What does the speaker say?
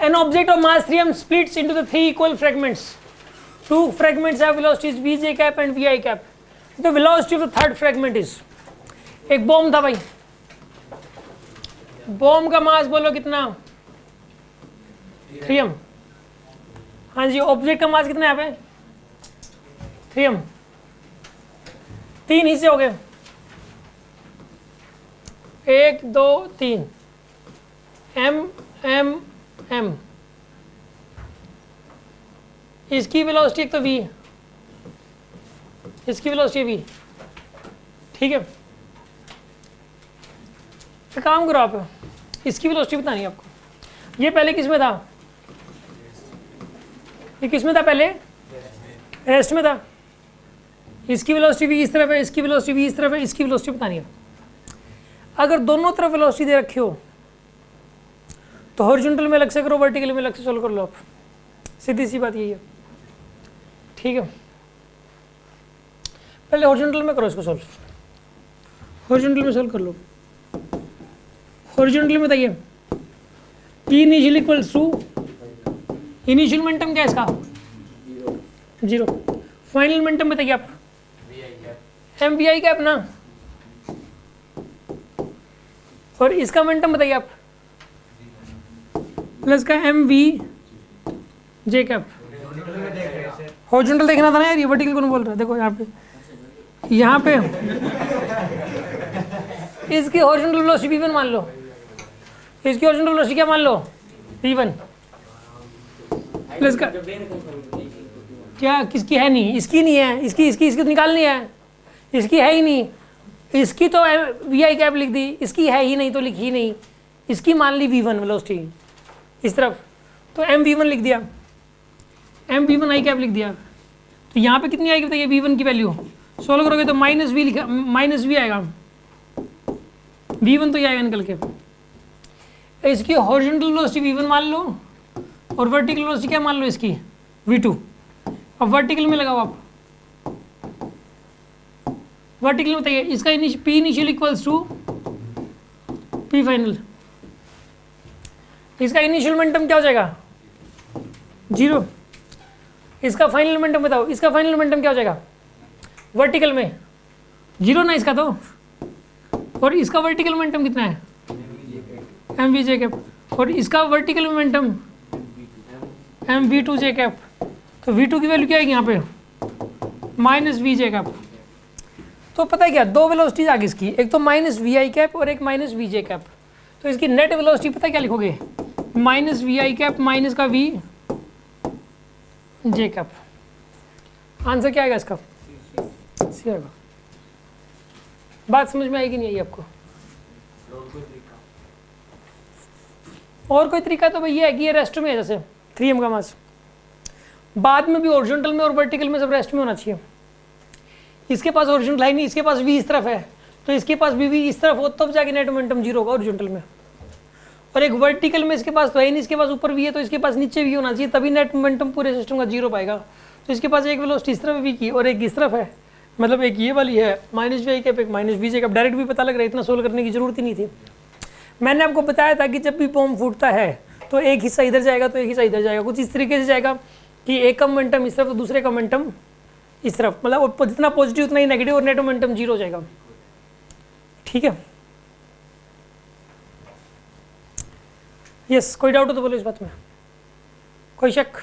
An object of mass 3m splits into the 3 equal fragments. 2 fragments have velocities vj cap and vi cap. The velocity of the third fragment is, एक bomb था भाई, bomb का मास बोलो कितना, 3m. हाँ जी, object का मास कितना है यहाँ पे, 3m. 3 हिस्से हो गए, 1 2 3, m m m. इसकी वेलोसिटी एक तो v, इसकी वेलोसिटी v. ठीक है, तो काम करो आप, इसकी वेलोसिटी बतानी है आपको. ये पहले किस में था, ये किस में था, पहले रेस्ट में था. इसकी वेलोसिटी v इस तरफ है, इसकी वेलोसिटी v इस तरफ है, इसकी वेलोसिटी बतानी है. अगर दोनों तरफ वेलोसिटी दे रखी हो तो हॉरिजॉन्टल में अलग से करो, वर्टिकल में अलग से सोल्व कर लो आप. सीधी सी बात यही है. ठीक है, पहले हॉरिजॉन्टल में करो इसको सोल्व. हॉरिजॉन्टल में सोल्व कर लो. हॉरिजॉन्टल में बताइए, P initial equals to, initial momentum क्या है इसका, 0. फाइनल मोमेंटम बताइए आप, एम वी आई कैप ना, और इसका मोमेंटम बताइए आप, प्लस का M V J cap. Horizontal देखना था ना यार, ये वर्टिकल कौन बोल रहा है. देखो यहाँ पे इसकी हॉरिजॉन्टल वेलोसिटी v1 मान लो, इसकी हॉरिजॉन्टल वेलोसिटी क्या मान लो, v1. प्लस का क्या, किसकी है नहीं, इसकी नहीं है, इसकी तो निकालनी है, इसकी है ही नहीं. इसकी तो वी आई कैप लिख दी, इसकी है ही नहीं तो लिखी ही नहीं. इसकी मान ली v1 वेलोसिटी इस तरफ, तो एम v1 लिख दिया, एम v1 आई कैप लिख दिया. तो यहाँ पे कितनी आएगी बताइए v1 की वैल्यू. सोल्व करोगे तो माइनस वी लिखा, माइनस वी आएगा, v1 तो ये आएगा निकल के. इसकी हॉरिजॉन्टल वेलोसिटी v1 मान लो और वर्टिकल वेलोसिटी क्या मान लो इसकी, v2. अब वर्टिकल में लगाओ आप, वर्टिकल में बताइए इसका P initial equals to P final. इसका इनिशियल मोमेंटम क्या हो जाएगा, 0. इसका फाइनल मोमेंटम बताओ, इसका फाइनल मोमेंटम क्या हो जाएगा, वर्टिकल में 0 ना इसका तो, और इसका वर्टिकल मोमेंटम कितना है, एम वी जे कैप, और इसका vertical momentum M V two J cap. तो v2 की वैल्यू क्या आएगी यहाँ पे, माइनस वी जे कैप. तो पता है क्या, दो वेलोसिटीज आ गई इसकी, एक तो माइनस वी आई कैप और एक माइनस वी जे कैप. तो इसकी नेट वेलोसिटी पता है क्या लिखोगे, minus V I cap minus का वी जे कैप. आंसर क्या आएगा इसका, सी आएगा. बात समझ में आएगी नहीं आई आपको. और कोई तरीका तो भाई ये है कि ये रेस्ट में है, जैसे 3m का मास. बाद में भी हॉरिजॉन्टल में और वर्टिकल में सब रेस्ट में होना चाहिए. इसके पास हॉरिजॉन्टल है नहीं, इसके पास v इस तरफ है, तो इसके पास भी v इस तरफ हो तब जाके नेट मोमेंटम 0 होगा हॉरिजॉन्टल में. और एक वर्टिकल में इसके पास तो है नहीं, इसके पास ऊपर v है, तो इसके पास नीचे v होना चाहिए, तभी नेट मोमेंटम पूरे सिस्टम का 0 पाएगा. तो इसके पास एक वेलोसिटी इस तरफ v की और एक इस तरफ है, मतलब एक ये वाली है माइनस वी आई कैप, एक minus V J cap. Direct भी पता लग रहा है, इतना सोल्व करने की जरूरत ही नहीं थी. मैंने आपको बताया था कि जब भी बॉम्ब फूटता है तो एक हिस्सा इधर जाएगा तो एक हिस्सा इधर जाएगा. कुछ इस तरीके से जाएगा कि एक का मोमेंटम इस तरफ तो दूसरे का मोमेंटम इस तरफ, मतलब जितना पॉजिटिव उतना ही नेगेटिव, और नेट मोमेंटम 0 हो जाएगा. ठीक है, यस. कोई डाउट हो तो बोलो इस बात में, कोई शक.